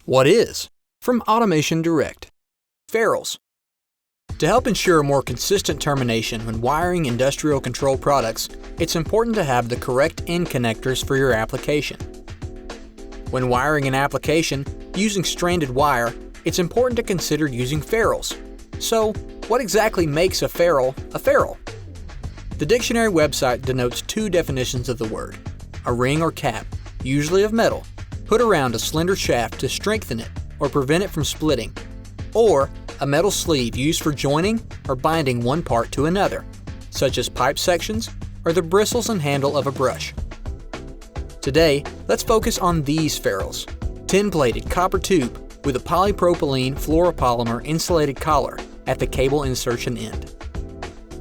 What is? From Automation Direct. Ferrules. To help ensure a more consistent termination when wiring industrial control products, it's important to have the correct end connectors for your application. When wiring an application using stranded wire, it's important to consider using ferrules. So, what exactly makes a ferrule a ferrule? The dictionary website denotes two definitions of the word: a ring or cap, usually of metal, put around a slender shaft to strengthen it or prevent it from splitting, or a metal sleeve used for joining or binding one part to another, such as pipe sections or the bristles and handle of a brush. Today, let's focus on these ferrules: tin-plated copper tube with a polypropylene fluoropolymer insulated collar at the cable insertion end.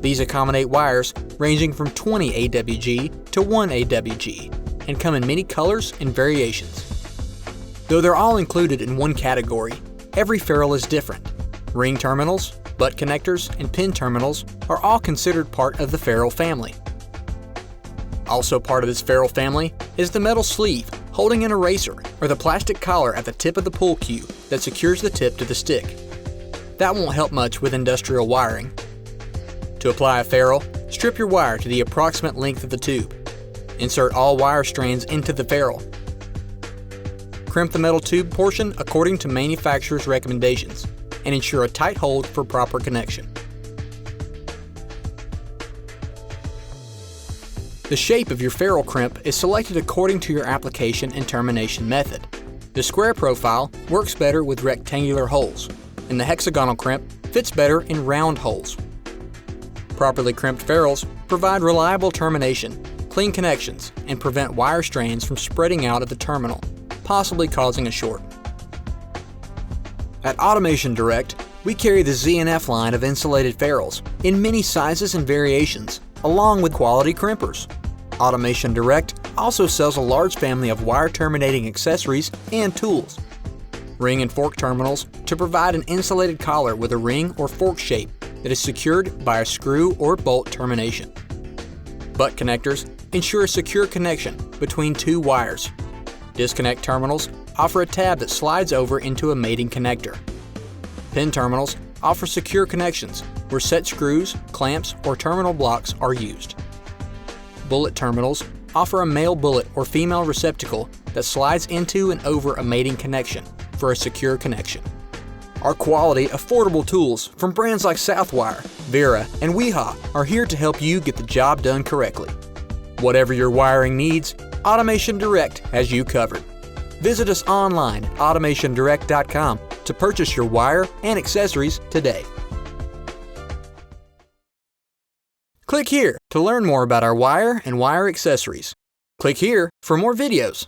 These accommodate wires ranging from 20 AWG to 1 AWG and come in many colors and variations. Though they're all included in one category, every ferrule is different. Ring terminals, butt connectors, and pin terminals are all considered part of the ferrule family. Also part of this ferrule family is the metal sleeve holding an eraser or the plastic collar at the tip of the pull cue that secures the tip to the stick. That won't help much with industrial wiring. To apply a ferrule, strip your wire to the approximate length of the tube. Insert all wire strands into the ferrule. Crimp the metal tube portion according to manufacturer's recommendations and ensure a tight hold for proper connection. The shape of your ferrule crimp is selected according to your application and termination method. The square profile works better with rectangular holes, and the hexagonal crimp fits better in round holes. Properly crimped ferrules provide reliable termination, clean connections, and prevent wire strands from spreading out at the terminal, possibly causing a short. At Automation Direct, we carry the Z&F line of insulated ferrules in many sizes and variations, along with quality crimpers. Automation Direct also sells a large family of wire terminating accessories and tools. Ring and fork terminals to provide an insulated collar with a ring or fork shape that is secured by a screw or bolt termination. Butt connectors ensure a secure connection between two wires. Disconnect terminals offer a tab that slides over into a mating connector. Pin terminals offer secure connections where set screws, clamps, or terminal blocks are used. Bullet terminals offer a male bullet or female receptacle that slides into and over a mating connection for a secure connection. Our quality, affordable tools from brands like Southwire, Vera, and Weha are here to help you get the job done correctly. Whatever your wiring needs, Automation Direct has you covered. Visit us online at AutomationDirect.com to purchase your wire and accessories today. Click here to learn more about our wire and wire accessories. Click here for more videos.